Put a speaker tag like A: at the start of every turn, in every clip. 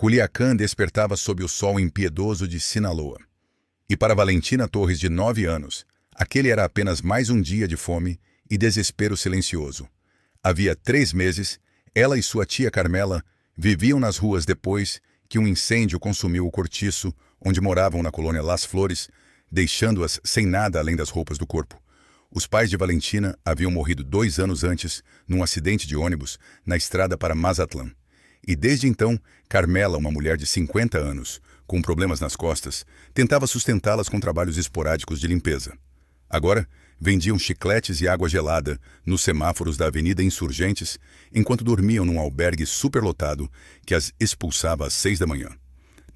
A: Culiacán despertava sob o sol impiedoso de Sinaloa. E para Valentina Torres, de 9 anos, aquele era apenas mais um dia de fome e desespero silencioso. Havia 3 meses, ela e sua tia Carmela viviam nas ruas depois que um incêndio consumiu o cortiço onde moravam na colônia Las Flores, deixando-as sem nada além das roupas do corpo. Os pais de Valentina haviam morrido 2 anos antes num acidente de ônibus na estrada para Mazatlán. E desde então, Carmela, uma mulher de 50 anos, com problemas nas costas, tentava sustentá-las com trabalhos esporádicos de limpeza. Agora, vendiam chicletes e água gelada nos semáforos da Avenida Insurgentes, enquanto dormiam num albergue superlotado que as expulsava às 6 da manhã.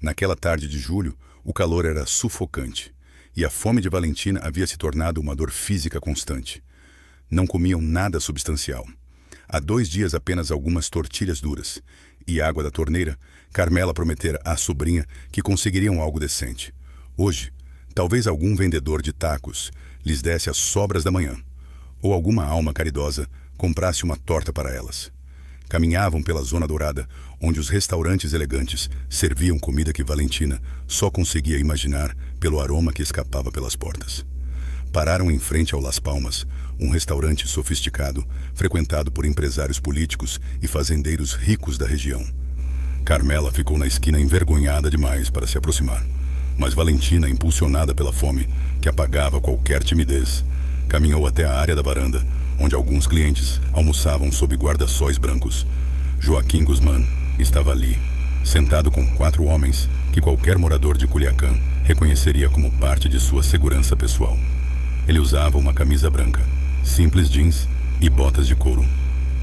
A: Naquela tarde de julho, o calor era sufocante, e a fome de Valentina havia se tornado uma dor física constante. Não comiam nada substancial. Há 2 dias apenas algumas tortilhas duras e água da torneira. Carmela prometera à sobrinha que conseguiriam algo decente. Hoje, talvez algum vendedor de tacos lhes desse as sobras da manhã, ou alguma alma caridosa comprasse uma torta para elas. Caminhavam pela Zona Dourada, onde os restaurantes elegantes serviam comida que Valentina só conseguia imaginar pelo aroma que escapava pelas portas. Pararam em frente ao Las Palmas, um restaurante sofisticado, frequentado por empresários políticos e fazendeiros ricos da região. Carmela ficou na esquina envergonhada demais para se aproximar, mas Valentina, impulsionada pela fome, que apagava qualquer timidez, caminhou até a área da varanda, onde alguns clientes almoçavam sob guarda-sóis brancos. Joaquim Guzmán estava ali, sentado com 4 homens que qualquer morador de Culiacán reconheceria como parte de sua segurança pessoal. Ele usava uma camisa branca, simples jeans e botas de couro.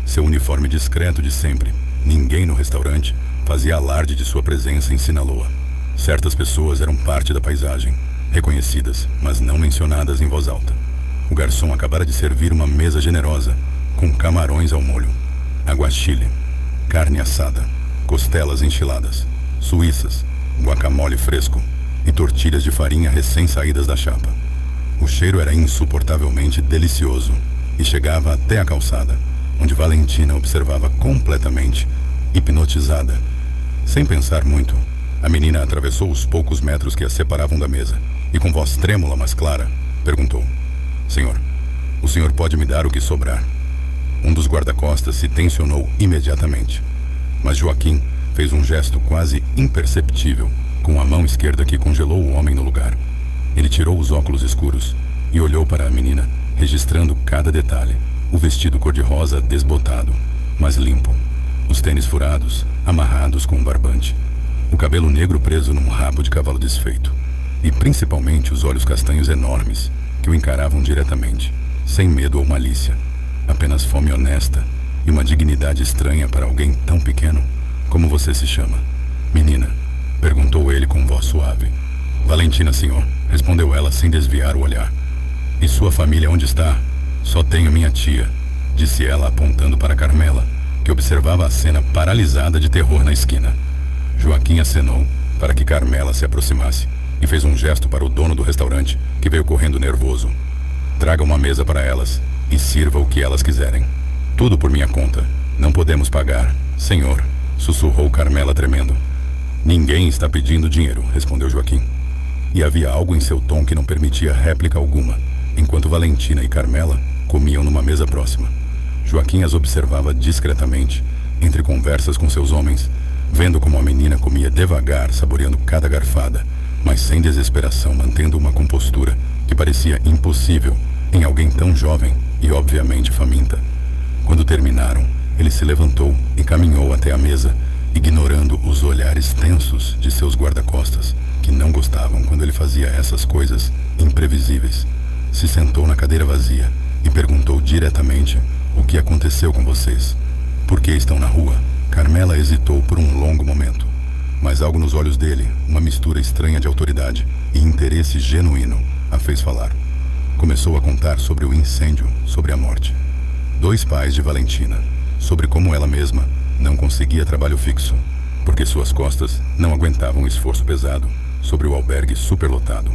A: Seu uniforme discreto de sempre. Ninguém no restaurante fazia alarde de sua presença em Sinaloa. Certas pessoas eram parte da paisagem, reconhecidas, mas não mencionadas em voz alta. O garçom acabara de servir uma mesa generosa, com camarões ao molho, aguachile, carne assada, costelas enchiladas, suíças, guacamole fresco e tortilhas de farinha recém-saídas da chapa. O cheiro era insuportavelmente delicioso e chegava até a calçada, onde Valentina observava completamente, hipnotizada. Sem pensar muito, a menina atravessou os poucos metros que a separavam da mesa e, com voz trêmula, mas clara, perguntou: "Senhor, o senhor pode me dar o que sobrar?" Um dos guarda-costas se tensionou imediatamente, mas Joaquim fez um gesto quase imperceptível com a mão esquerda que congelou o homem no lugar. Ele tirou os óculos escuros e olhou para a menina, registrando cada detalhe. O vestido cor-de-rosa desbotado, mas limpo. Os tênis furados, amarrados com um barbante. O cabelo negro preso num rabo de cavalo desfeito. E principalmente os olhos castanhos enormes, que o encaravam diretamente, sem medo ou malícia. Apenas fome honesta e uma dignidade estranha para alguém tão pequeno. "Como você se chama?" "Menina", perguntou ele com voz suave. "Valentina, senhor", respondeu ela sem desviar o olhar. "E sua família onde está?" "Só tenho minha tia", disse ela apontando para Carmela, que observava a cena paralisada de terror na esquina. Joaquim acenou para que Carmela se aproximasse e fez um gesto para o dono do restaurante, que veio correndo nervoso. "Traga uma mesa para elas e sirva o que elas quiserem. Tudo por minha conta. Não podemos pagar, senhor", sussurrou Carmela tremendo. "Ninguém está pedindo dinheiro", respondeu Joaquim. E havia algo em seu tom que não permitia réplica alguma, enquanto Valentina e Carmela comiam numa mesa próxima. Joaquim as observava discretamente, entre conversas com seus homens, vendo como a menina comia devagar, saboreando cada garfada, mas sem desesperação, mantendo uma compostura que parecia impossível em alguém tão jovem e obviamente faminta. Quando terminaram, ele se levantou e caminhou até a mesa, ignorando os olhares tensos de seus guarda-costas, que não gostavam quando ele fazia essas coisas imprevisíveis. Se sentou na cadeira vazia e perguntou diretamente: "O que aconteceu com vocês? Por que estão na rua?" Carmela hesitou por um longo momento, mas algo nos olhos dele, uma mistura estranha de autoridade e interesse genuíno, a fez falar. Começou a contar sobre o incêndio, sobre a morte. 2 pais de Valentina, sobre como ela mesma não conseguia trabalho fixo, porque suas costas não aguentavam o esforço pesado, sobre o albergue superlotado,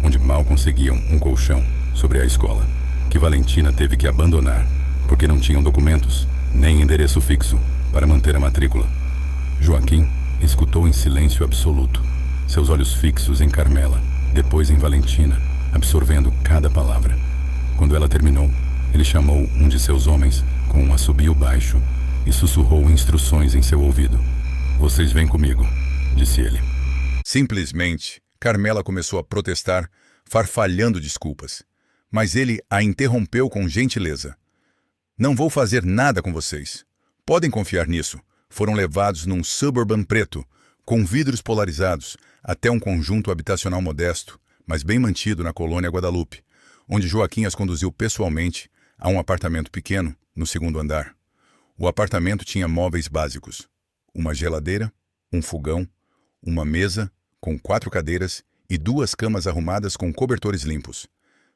A: onde mal conseguiam um colchão, sobre a escola, que Valentina teve que abandonar, porque não tinham documentos, nem endereço fixo, para manter a matrícula. Joaquim
B: escutou em silêncio absoluto, seus olhos fixos em Carmela, depois em Valentina, absorvendo cada palavra. Quando ela terminou, ele chamou um de seus homens com um assobio baixo e sussurrou instruções em seu ouvido. "Vocês vêm comigo", disse ele.
A: Simplesmente, Carmela começou a protestar, farfalhando desculpas. Mas ele a interrompeu com gentileza. "Não vou fazer nada com vocês. Podem confiar nisso." Foram levados num Suburban preto, com vidros polarizados, até um conjunto habitacional modesto, mas bem mantido na colônia Guadalupe, onde Joaquim as conduziu pessoalmente a um apartamento pequeno no segundo andar. O apartamento tinha móveis básicos: uma geladeira, um fogão, uma mesa com 4 cadeiras e 2 camas arrumadas com cobertores limpos.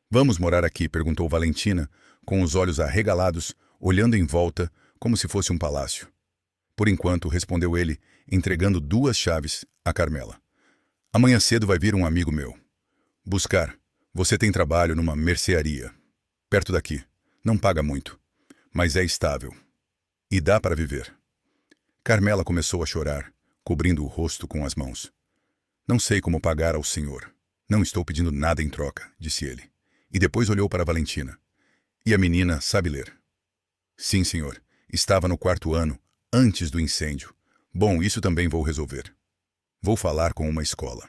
A: "Vamos morar aqui?", perguntou Valentina, com os olhos arregalados, olhando em volta como se fosse um palácio. "Por enquanto", respondeu ele, entregando 2 chaves a Carmela. "Amanhã cedo vai vir um amigo meu buscar. Você tem trabalho numa mercearia perto daqui. Não paga muito, mas é estável. E dá para viver." Carmela começou a chorar, cobrindo o rosto com as mãos. "Não sei como pagar ao senhor. Não estou pedindo nada em troca", disse ele. E depois olhou para Valentina. "E a menina sabe ler?" "Sim, senhor. Estava no 4º ano, antes do incêndio." "Bom, isso também vou resolver. Vou falar com uma escola."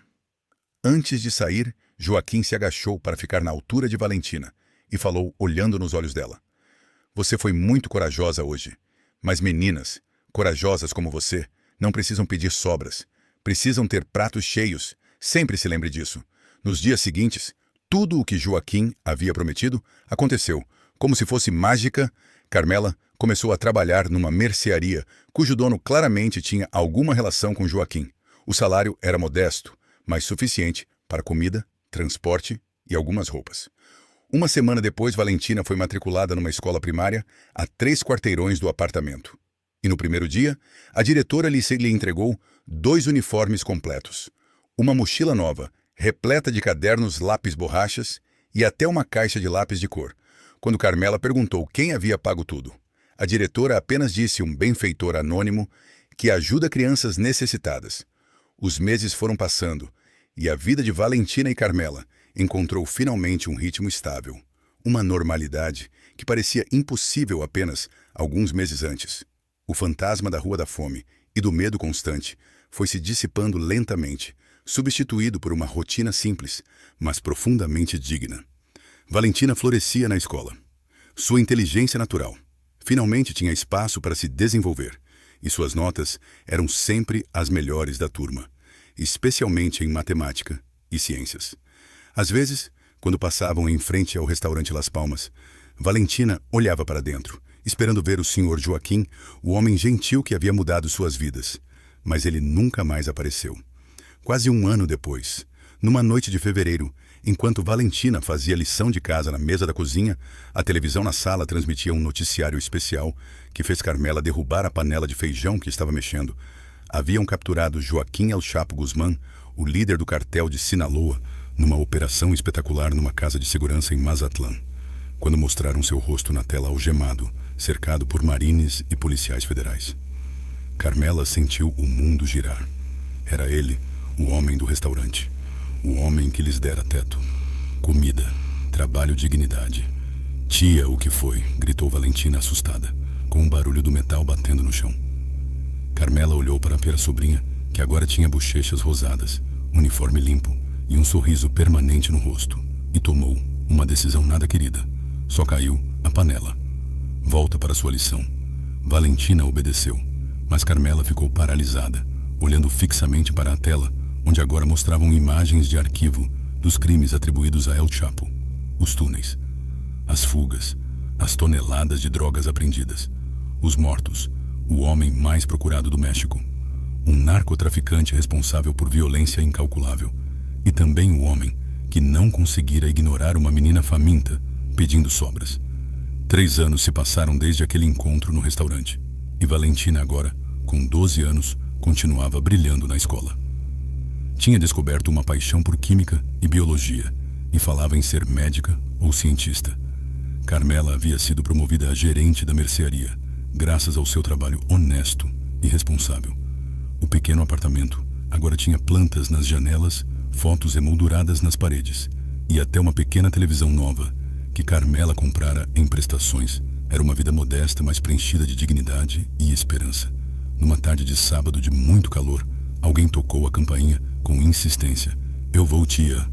A: Antes de sair, Joaquim se agachou para ficar na altura de Valentina e falou, olhando nos olhos dela: "Você foi muito corajosa hoje. Mas meninas, corajosas como você, não precisam pedir sobras. Precisam ter pratos cheios. Sempre se lembre disso." Nos dias seguintes, tudo o que Joaquim havia prometido aconteceu. Como se fosse mágica, Carmela começou a trabalhar numa mercearia, cujo dono claramente tinha alguma relação com Joaquim. O salário era modesto, mas suficiente para comida, transporte e algumas roupas. Uma semana depois, Valentina foi matriculada numa escola primária a 3 quarteirões do apartamento. E no primeiro dia, a diretora lhe entregou 2 uniformes completos, uma mochila nova, repleta de cadernos, lápis-borrachas e até uma caixa de lápis de cor. Quando Carmela perguntou quem havia pago tudo, a diretora apenas disse um benfeitor anônimo que ajuda crianças necessitadas. Os meses foram passando e a vida de Valentina e Carmela encontrou finalmente um ritmo estável, uma normalidade que parecia impossível apenas alguns meses antes. O fantasma da Rua da Fome e do medo constante foi se dissipando lentamente, substituído por uma rotina simples, mas profundamente digna. Valentina florescia na escola. Sua inteligência natural finalmente tinha espaço para se desenvolver, e suas notas eram sempre as melhores da turma, especialmente em matemática e ciências. Às vezes, quando passavam em frente ao restaurante Las Palmas, Valentina olhava para dentro, esperando ver o Sr. Joaquim, o homem gentil que havia mudado suas vidas. Mas ele nunca mais apareceu. Quase um ano depois, numa noite de fevereiro, enquanto Valentina fazia lição de casa na mesa da cozinha, a televisão na sala transmitia um noticiário especial que fez Carmela derrubar a panela de feijão que estava mexendo. Haviam capturado Joaquim El Chapo Guzmán, o líder do cartel de Sinaloa, numa operação espetacular numa casa de segurança em Mazatlán, quando mostraram seu rosto na tela algemado, cercado por marines e policiais federais. Carmela sentiu o mundo girar. Era ele, o homem do restaurante. O homem que lhes dera teto, comida, trabalho, dignidade. "Tia, o que foi?", gritou Valentina assustada, com o barulho do metal batendo no chão. Carmela olhou para ver a sobrinha, que agora tinha bochechas rosadas, uniforme limpo e um sorriso permanente no rosto, e tomou uma decisão nada querida. Só caiu a panela. "Volta para sua lição." Valentina obedeceu, mas Carmela ficou paralisada, olhando fixamente para a tela, onde agora mostravam imagens de arquivo dos crimes atribuídos a El Chapo, os túneis, as fugas, as toneladas de drogas apreendidas, os mortos, o homem mais procurado do México, um narcotraficante responsável por violência incalculável, e também o homem que não conseguira ignorar uma menina faminta pedindo sobras. 3 anos se passaram desde aquele encontro no restaurante, e Valentina agora, com 12 anos, continuava brilhando na escola. Tinha descoberto uma paixão por química e biologia, e falava em ser médica ou cientista. Carmela havia sido promovida a gerente da mercearia, graças ao seu trabalho honesto e responsável.
B: O pequeno apartamento agora tinha plantas nas janelas, fotos emolduradas nas paredes e até uma pequena televisão nova que Carmela comprara em prestações. Era uma vida modesta, mas preenchida de dignidade e esperança. Numa tarde de sábado de muito calor, alguém tocou a campainha com insistência. "Eu vou, tia",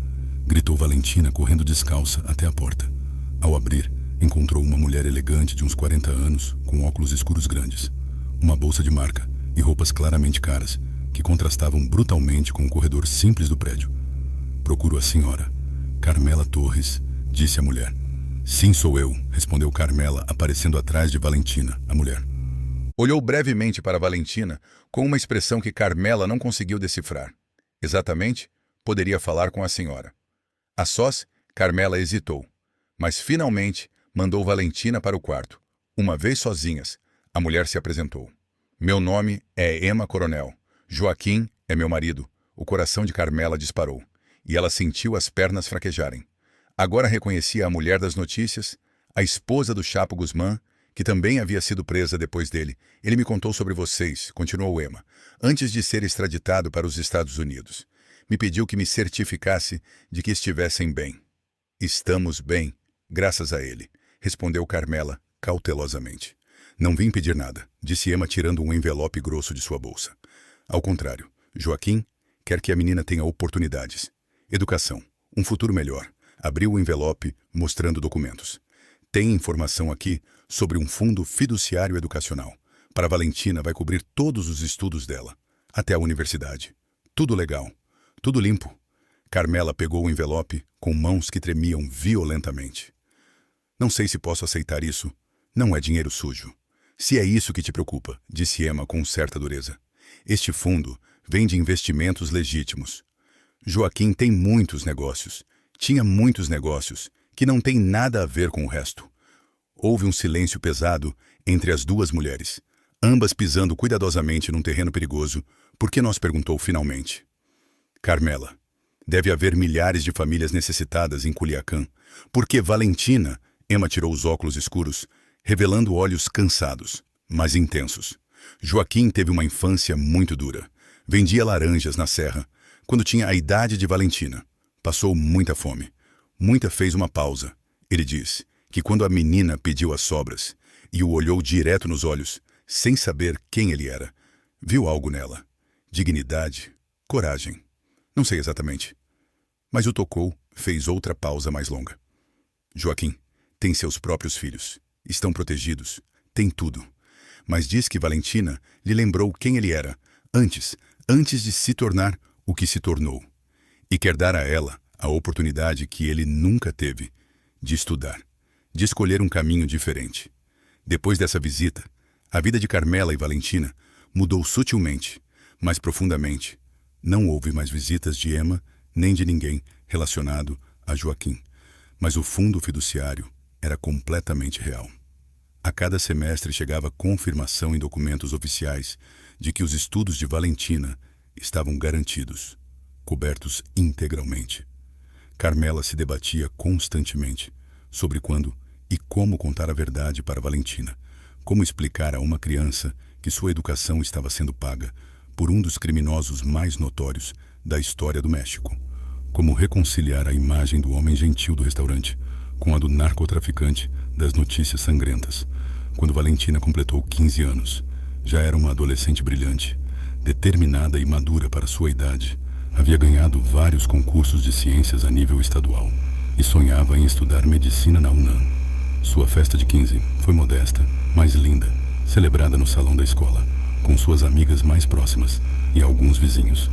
B: gritou Valentina, correndo descalça até a porta. Ao abrir, encontrou uma mulher elegante de uns 40 anos, com óculos escuros grandes, uma bolsa de marca e roupas claramente caras, que contrastavam brutalmente com o corredor simples do prédio. "Procuro a senhora Carmela Torres", disse a mulher. "Sim, sou eu", respondeu Carmela, aparecendo atrás de Valentina, a mulher.
A: Olhou brevemente para Valentina com uma expressão que Carmela não conseguiu decifrar. Exatamente, poderia falar com a senhora. A sós, Carmela hesitou, mas finalmente mandou Valentina para o quarto. Uma vez sozinhas, a mulher se apresentou. "Meu nome é Emma Coronel. Joaquim é meu marido." O coração de Carmela disparou, e ela sentiu as pernas fraquejarem. Agora reconhecia a mulher das notícias, a esposa do Chapo Guzmán, que também havia sido presa depois dele. "Ele me contou sobre vocês", continuou Emma, "antes de ser extraditado para os Estados Unidos. Me pediu que me certificasse de que estivessem bem." "Estamos bem, graças a ele", respondeu Carmela cautelosamente. "Não vim pedir nada", disse Emma, tirando um envelope grosso de sua bolsa. "Ao contrário, Joaquim quer que a menina tenha oportunidades, educação, um futuro melhor." Abriu o envelope, mostrando documentos. "Tem informação aqui sobre um fundo fiduciário educacional. Para Valentina vai cobrir todos os estudos dela, até a universidade. Tudo legal, tudo limpo." Carmela pegou o envelope com mãos que tremiam violentamente. "Não sei se posso aceitar isso. Não é dinheiro sujo." "Se é isso que te preocupa", disse Emma com certa dureza. "Este fundo vem de investimentos legítimos. Joaquim tem muitos negócios. Tinha muitos negócios que não têm nada a ver com o resto." Houve um silêncio pesado entre as duas mulheres, ambas pisando cuidadosamente num terreno perigoso. "Por que nós?", perguntou finalmente. "Carmela, deve haver milhares de famílias necessitadas em Culiacán. Por que Valentina?" Emma tirou os óculos escuros, revelando olhos cansados, mas intensos. "Joaquim teve uma infância muito dura. Vendia laranjas na serra, quando tinha a idade de Valentina. Passou muita fome. Muita." Fez uma pausa. Ele disse que quando a menina pediu as sobras e o olhou direto nos olhos, sem saber quem ele era, viu algo nela. Dignidade, coragem. Não sei exatamente. Mas o tocou, fez outra pausa mais longa. "Joaquim tem seus próprios filhos. Estão protegidos. Tem tudo. Mas diz que Valentina lhe lembrou quem ele era, antes de se tornar o que se tornou. E quer dar a ela a oportunidade que ele nunca teve, de estudar, de escolher um caminho diferente." Depois dessa visita, a vida de Carmela e Valentina mudou sutilmente, mas profundamente. Não houve mais visitas de Emma, nem de ninguém relacionado a Joaquim. Mas o fundo fiduciário era completamente real. A cada semestre chegava confirmação em documentos oficiais de que os estudos de Valentina estavam garantidos, cobertos integralmente. Carmela se debatia constantemente sobre quando e como contar a verdade para Valentina, como explicar a uma criança que sua educação estava sendo paga por um dos criminosos mais notórios da história do México, como reconciliar a imagem do homem gentil do restaurante com a do narcotraficante das notícias sangrentas. Quando Valentina completou 15 anos, já era uma adolescente brilhante, determinada e madura para sua idade. Havia ganhado vários concursos de ciências a nível estadual e sonhava em estudar medicina na UNAM. Sua festa de 15 foi modesta, mas linda, celebrada no salão da escola, com suas amigas mais próximas e alguns vizinhos.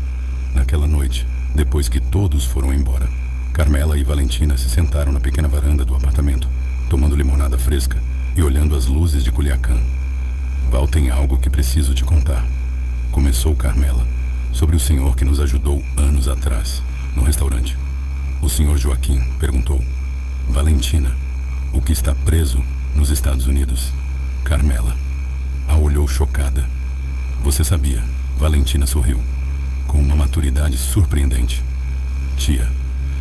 A: Naquela noite, depois que todos foram embora, Carmela e Valentina se sentaram na pequena varanda do apartamento, tomando limonada fresca e olhando as luzes de Culiacán. "Val, tem algo que preciso te contar", começou Carmela, "sobre o senhor que nos ajudou anos atrás, no restaurante." "O senhor Joaquim?", perguntou. "Valentina, o que está preso nos Estados Unidos." Carmela a olhou chocada. "Você sabia?" Valentina sorriu, com uma maturidade surpreendente. "Tia,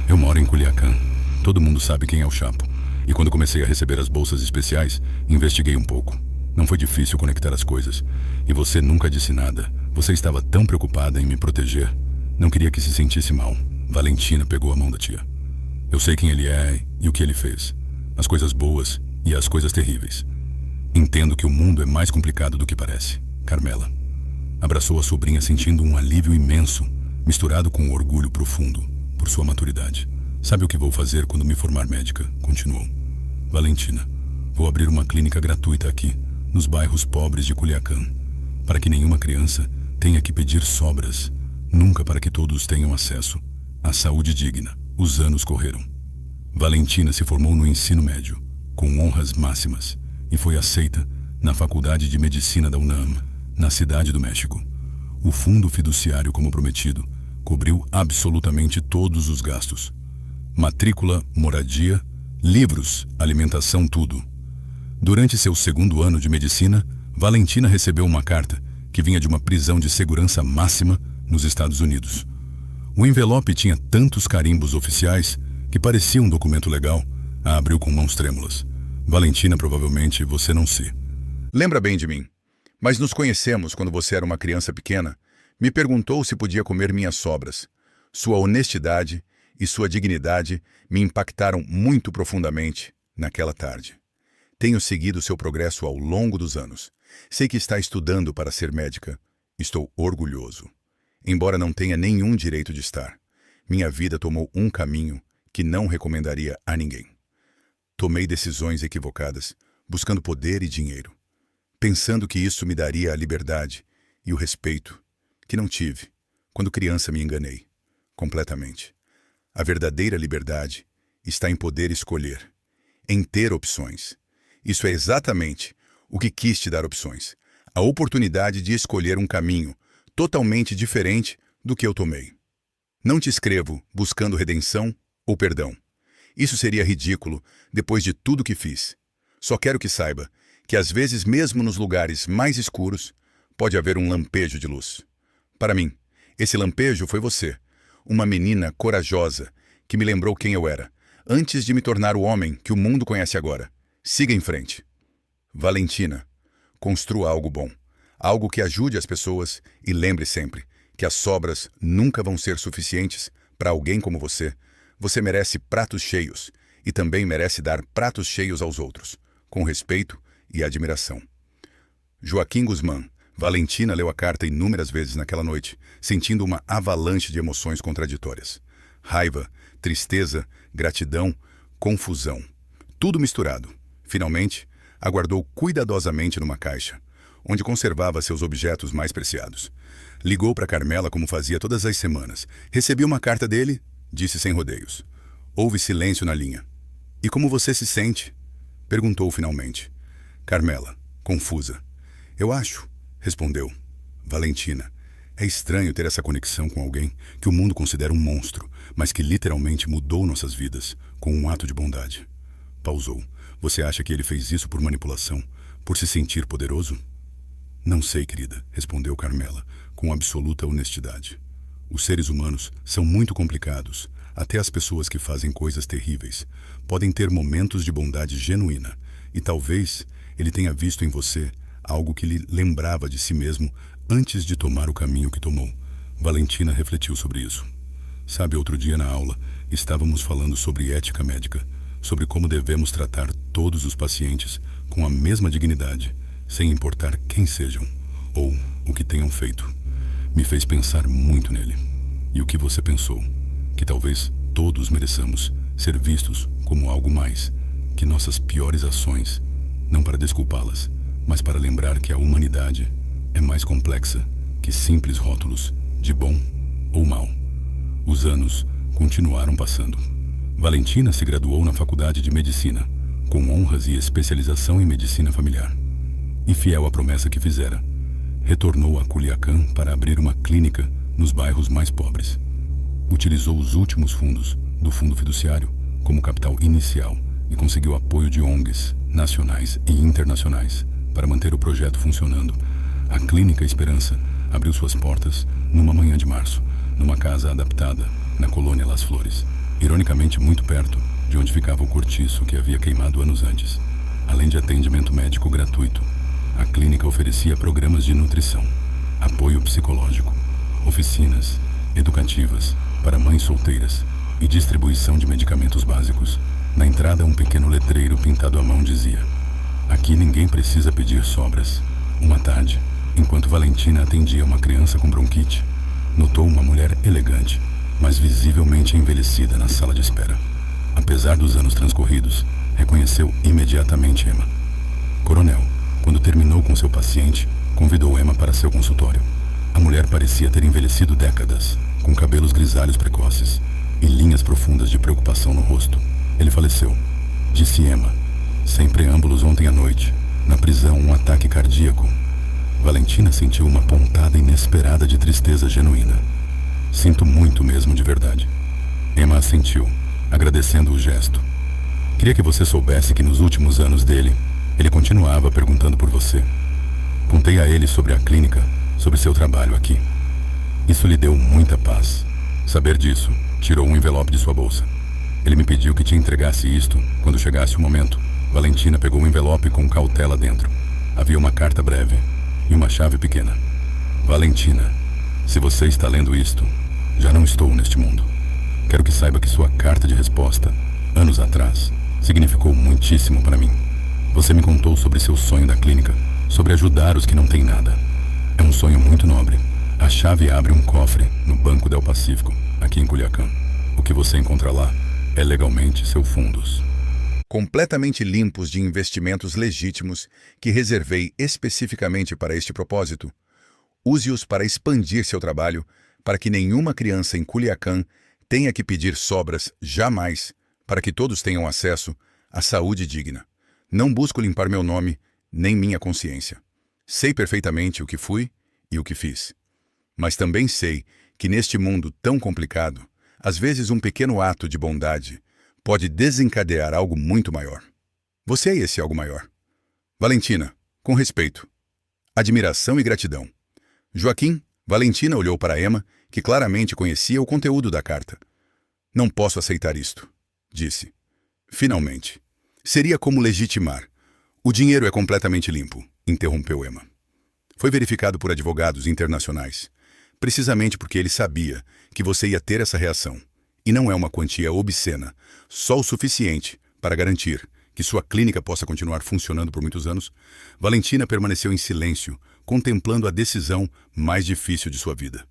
A: eu moro em Culiacán. Todo mundo sabe quem é o Chapo. E quando comecei a receber as bolsas especiais, investiguei um pouco. Não foi difícil conectar as coisas. E você nunca disse nada.
B: Você estava tão preocupada em me proteger. Não queria que se sentisse mal. Valentina pegou a mão da tia. Eu sei quem ele é e o que ele fez. As coisas boas e as coisas terríveis. Entendo que o mundo é mais complicado do que parece. Carmela abraçou a sobrinha sentindo um alívio imenso, misturado com um orgulho profundo por sua maturidade. Sabe o que vou fazer quando me formar médica? Continuou. Valentina, vou abrir uma clínica gratuita aqui, nos bairros pobres de Culiacán, para que nenhuma criança tenha que pedir sobras, nunca para que todos tenham acesso à saúde digna. Os anos correram. Valentina se formou no ensino médio, com honras máximas, e foi aceita na Faculdade de Medicina da UNAM, na Cidade do México. O fundo fiduciário, como prometido, cobriu absolutamente todos os gastos. Matrícula, moradia, livros, alimentação, tudo. Durante seu segundo ano de medicina, Valentina recebeu uma carta que vinha de uma prisão de segurança máxima nos Estados Unidos. O envelope tinha tantos carimbos oficiais que parecia um documento legal. A abriu com mãos trêmulas. Valentina, provavelmente você não se
A: Lembra bem de mim, mas nos conhecemos quando você era uma criança pequena. Me perguntou se podia comer minhas sobras. Sua honestidade e sua dignidade me impactaram muito profundamente naquela tarde. Tenho seguido seu progresso ao longo dos anos. Sei que está estudando para ser médica. Estou orgulhoso. Embora não tenha nenhum direito de estar, minha vida tomou um caminho que não recomendaria a ninguém. Tomei decisões equivocadas, buscando poder e dinheiro, pensando que isso me daria a liberdade e o respeito, que não tive. Quando criança me enganei, completamente. A verdadeira liberdade está em poder escolher, em ter opções. Isso é exatamente o que quis te dar opções, a oportunidade de escolher um caminho totalmente diferente do que eu tomei. Não te escrevo buscando redenção ou perdão. Isso seria ridículo depois de tudo que fiz. Só quero que saiba que às vezes, mesmo nos lugares mais escuros, pode haver um lampejo de luz. Para mim, esse lampejo foi você, uma menina corajosa que me lembrou quem eu era, antes de me tornar o homem que o mundo conhece agora. Siga em frente. Valentina, construa algo bom, algo que ajude as pessoas, e lembre sempre que as sobras nunca vão ser suficientes para alguém como você. Você merece pratos cheios e também merece dar pratos cheios aos outros, com respeito e admiração. Joaquim Guzmán. Valentina leu a carta inúmeras vezes naquela noite, sentindo uma avalanche de emoções contraditórias. Raiva, tristeza, gratidão, confusão. Tudo misturado. Finalmente, aguardou cuidadosamente numa caixa, onde conservava seus objetos mais preciados. Ligou para Carmela como fazia todas as semanas. Recebi uma carta dele, disse sem rodeios. Houve silêncio na linha. E como você se sente? Perguntou finalmente. Carmela, confusa. Eu acho, respondeu. Valentina, é estranho ter essa conexão com alguém que o mundo considera um monstro, mas que literalmente mudou nossas vidas com um ato de bondade. Pausou. Você acha que ele fez isso por manipulação, por se sentir poderoso? Não sei, querida, respondeu Carmela, com absoluta honestidade. Os seres humanos são muito complicados. Até as pessoas que fazem coisas terríveis podem ter momentos de bondade genuína, e talvez ele tenha visto em você algo que lhe lembrava de si mesmo antes de tomar o caminho que tomou. Valentina refletiu sobre isso. Sabe, outro dia na aula, estávamos falando sobre ética médica, sobre como devemos tratar todos os pacientes com a mesma dignidade, sem importar quem sejam ou o que tenham feito. Me fez pensar muito nele. E o que você pensou? Que talvez todos mereçamos ser vistos como algo mais que nossas piores ações, não para desculpá-las, mas para lembrar que a humanidade é mais complexa que simples rótulos de bom ou mal. Os anos continuaram passando. Valentina se graduou na Faculdade de Medicina, com honras e especialização em medicina familiar. E fiel à promessa que fizera, retornou a Culiacán para abrir uma clínica nos bairros mais pobres. Utilizou os últimos fundos do fundo fiduciário como capital inicial e conseguiu apoio de ONGs nacionais e internacionais para manter o projeto funcionando. A Clínica Esperança abriu suas portas numa manhã de março, numa casa adaptada na colônia Las Flores, ironicamente muito perto de onde ficava o cortiço que havia queimado anos antes. Além de atendimento médico gratuito, a clínica oferecia programas de nutrição,
B: apoio psicológico, oficinas educativas para mães solteiras e distribuição de medicamentos básicos. Na entrada, um pequeno letreiro pintado à mão dizia: aqui ninguém precisa pedir sobras. Uma tarde, enquanto Valentina atendia uma criança com bronquite, notou uma mulher elegante, mas visivelmente envelhecida na sala de espera. Apesar dos anos transcorridos, reconheceu imediatamente Emma. Coronel, quando terminou com seu paciente, convidou Emma para seu consultório. A mulher parecia ter envelhecido décadas, com cabelos grisalhos precoces e linhas profundas de preocupação no rosto. Ele faleceu, disse Emma, sem preâmbulos ontem à noite. Na prisão, um ataque cardíaco. Valentina sentiu uma pontada inesperada de tristeza genuína. Sinto muito mesmo, de verdade. Emma assentiu, agradecendo o gesto. Queria que você soubesse que nos últimos anos dele, ele continuava perguntando por você. Contei a ele sobre a clínica, sobre seu trabalho aqui. Isso lhe deu muita paz. Saber disso, tirou um envelope de sua bolsa. Ele me pediu que te entregasse isto quando chegasse o momento. Valentina pegou o envelope com cautela dentro. Havia uma carta breve e uma chave pequena. Valentina, se você está lendo isto, já não estou neste mundo. Quero que saiba que sua carta de resposta, anos atrás, significou muitíssimo para mim. Você me contou sobre seu sonho da clínica, sobre ajudar os que não têm nada. É um sonho muito nobre. A chave abre um cofre no Banco del Pacífico, aqui em Culiacán. O que você encontra lá é legalmente seus fundos.
A: Completamente limpos de investimentos legítimos que reservei especificamente para este propósito. Use-os para expandir seu trabalho, para que nenhuma criança em Culiacán tenha que pedir sobras jamais, para que todos tenham acesso à saúde digna. Não busco limpar meu nome, nem minha consciência. Sei perfeitamente o que fui e o que fiz. Mas também sei que neste mundo tão complicado, às vezes um pequeno ato de bondade pode desencadear algo muito maior. Você é esse algo maior. Valentina, com respeito, admiração e gratidão. Joaquim, Valentina olhou para Emma, que claramente conhecia o conteúdo da carta. Não posso aceitar isto, disse. Finalmente. Seria como legitimar. O dinheiro é completamente limpo, interrompeu Emma. Foi verificado por advogados internacionais, precisamente porque ele sabia que você ia ter essa reação. E não é uma quantia obscena, só o suficiente para garantir que sua clínica possa continuar funcionando por muitos anos. Valentina permaneceu em silêncio, contemplando a decisão mais difícil de sua vida.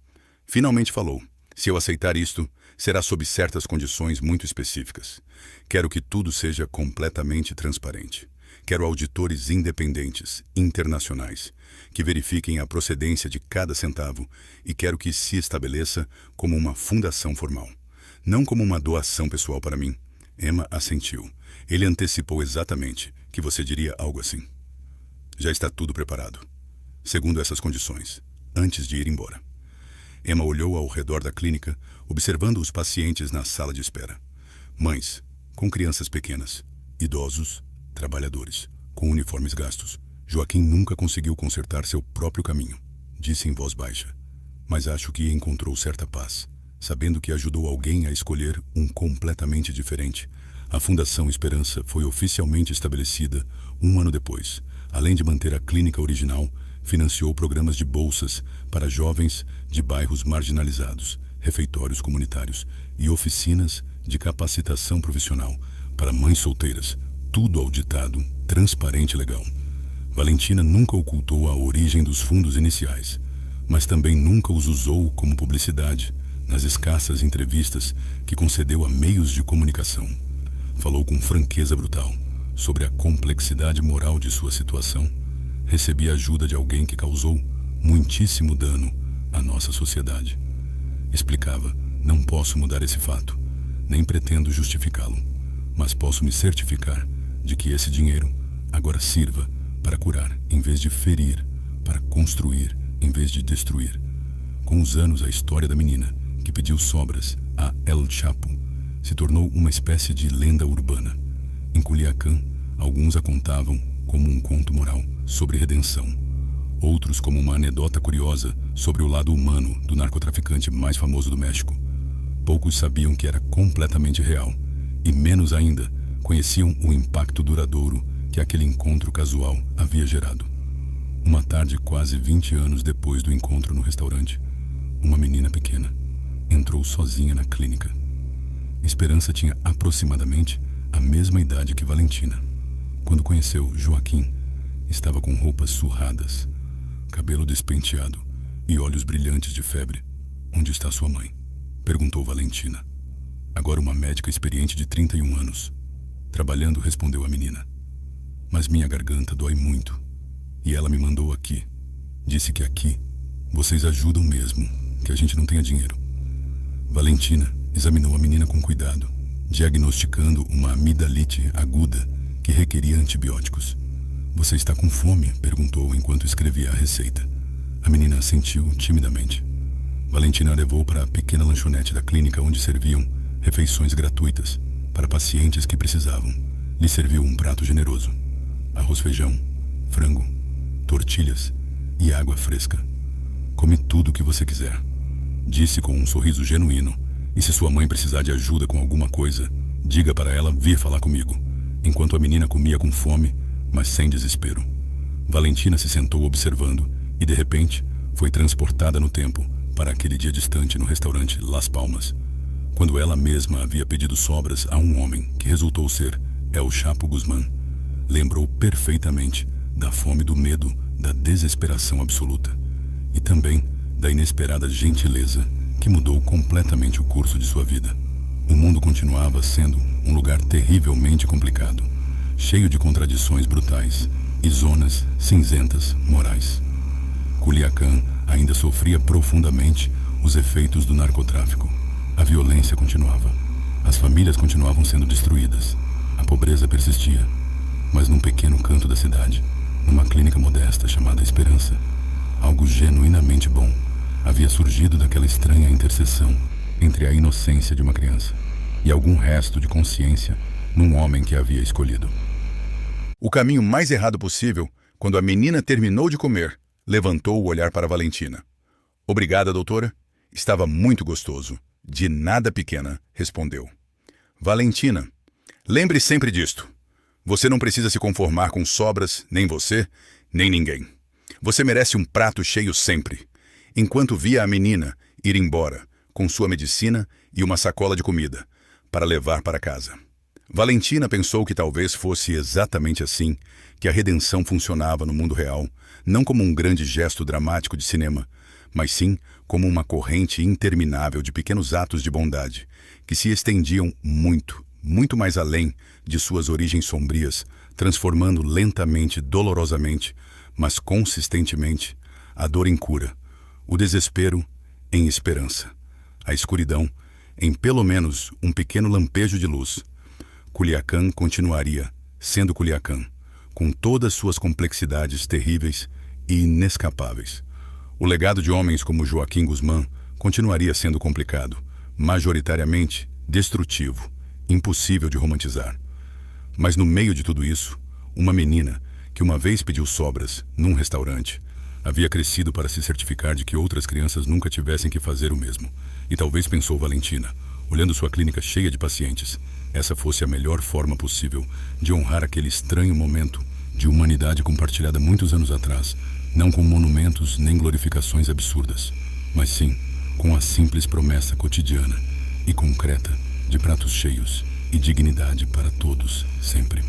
A: Finalmente falou: se eu aceitar isto, será sob certas condições muito específicas. Quero que tudo seja completamente transparente. Quero auditores independentes, internacionais, que verifiquem a procedência de cada centavo, e quero que se estabeleça como uma fundação formal, não como uma doação pessoal para mim. Emma assentiu. Ele antecipou exatamente que você diria algo assim. Já está tudo preparado, segundo essas condições, antes de ir embora. Emma olhou ao redor da clínica, observando os pacientes na sala de espera. Mães, com crianças pequenas, idosos, trabalhadores, com uniformes gastos. Joaquim nunca conseguiu consertar seu próprio caminho, disse em voz baixa. Mas acho que encontrou certa paz, sabendo que ajudou alguém a escolher um completamente diferente. A Fundação Esperança foi oficialmente estabelecida um ano depois. Além de manter a clínica original, financiou programas de bolsas para jovens de bairros marginalizados, refeitórios comunitários e oficinas de capacitação profissional para mães solteiras, tudo auditado, transparente e legal. Valentina nunca ocultou a origem dos fundos iniciais, mas também nunca os usou como publicidade nas escassas entrevistas que concedeu a meios de comunicação. Falou com franqueza brutal sobre a complexidade moral de sua situação. Recebia ajuda de alguém que causou muitíssimo dano à nossa sociedade. Explicava: não posso mudar esse fato, nem pretendo justificá-lo, mas posso me certificar de que esse dinheiro agora sirva para curar em vez de ferir, para construir em vez de destruir. Com os anos, a história da menina que pediu sobras a El Chapo se tornou uma espécie de lenda urbana. Em Culiacán, alguns a contavam como um conto moral sobre redenção, outros como uma anedota curiosa sobre o lado humano do narcotraficante mais famoso do México. Poucos sabiam que era completamente real, e menos ainda conheciam o impacto duradouro que aquele encontro casual havia gerado.
B: Uma tarde quase 20 anos depois do encontro no restaurante, uma menina pequena entrou sozinha na clínica. Esperança tinha aproximadamente a mesma idade que Valentina. Quando conheceu Joaquim, estava com roupas surradas, cabelo despenteado e olhos brilhantes de febre. "Onde está sua mãe?" perguntou Valentina. Agora uma médica experiente de 31 anos. "Trabalhando", respondeu a menina. "Mas minha garganta dói muito. E ela me mandou aqui. Disse que aqui vocês ajudam mesmo, que a gente não tenha dinheiro." Valentina examinou a menina com cuidado, diagnosticando uma amidalite aguda que requeria antibióticos. "Você está com fome?" perguntou enquanto escrevia a receita. A menina assentiu timidamente. Valentina a levou para a pequena lanchonete da clínica, onde serviam refeições gratuitas para pacientes que precisavam. Lhe serviu um prato generoso: arroz, feijão, frango, tortilhas e água fresca. "Come tudo o que você quiser", disse com um sorriso genuíno. "E se sua mãe precisar de ajuda com alguma coisa, diga para ela vir falar comigo." Enquanto a menina comia com fome, mas sem desespero, Valentina se sentou observando e, de repente, foi transportada no tempo para aquele dia distante no restaurante Las Palmas, quando ela mesma havia pedido sobras a um homem que resultou ser El Chapo Guzmán. Lembrou perfeitamente da fome, do medo, da desesperação absoluta e também da inesperada gentileza que mudou completamente o curso de sua vida. O mundo continuava sendo um lugar terrivelmente complicado, cheio de contradições brutais e zonas cinzentas morais. Culiacán ainda sofria profundamente os efeitos do narcotráfico. A violência continuava. As famílias continuavam sendo destruídas. A pobreza persistia. Mas num pequeno canto da cidade, numa clínica modesta chamada Esperança, algo genuinamente bom havia surgido daquela estranha interseção entre a inocência de uma criança e algum resto de consciência num homem que a havia escolhido.
A: O caminho mais errado possível, quando a menina terminou de comer, levantou o olhar para Valentina. "Obrigada, doutora. Estava muito gostoso." "De nada, pequena", respondeu. "Valentina, lembre sempre disto. Você não precisa se conformar com sobras, nem você, nem ninguém. Você merece um prato cheio sempre." Enquanto via a menina ir embora, com sua medicina e uma sacola de comida, para levar para casa, Valentina pensou que talvez fosse exatamente assim que a redenção funcionava no mundo real, não como um grande gesto dramático de cinema, mas sim como uma corrente interminável de pequenos atos de bondade, que se estendiam muito, muito mais além de suas origens sombrias, transformando lentamente, dolorosamente, mas consistentemente, a dor em cura, o desespero em esperança, a escuridão em pelo menos um pequeno lampejo de luz. Culiacán continuaria sendo Culiacán, com todas suas complexidades terríveis e inescapáveis. O legado de homens como Joaquim Guzmán continuaria sendo complicado, majoritariamente destrutivo, impossível de romantizar. Mas no meio de tudo isso, uma menina que uma vez pediu sobras num restaurante havia crescido para se certificar de que outras crianças nunca tivessem que fazer o mesmo. E talvez, pensou Valentina, olhando sua clínica cheia de pacientes, essa fosse a melhor forma possível de honrar aquele estranho momento de humanidade compartilhada muitos anos atrás, não com monumentos nem glorificações absurdas, mas sim com a simples promessa cotidiana e concreta de pratos cheios e dignidade para todos, sempre.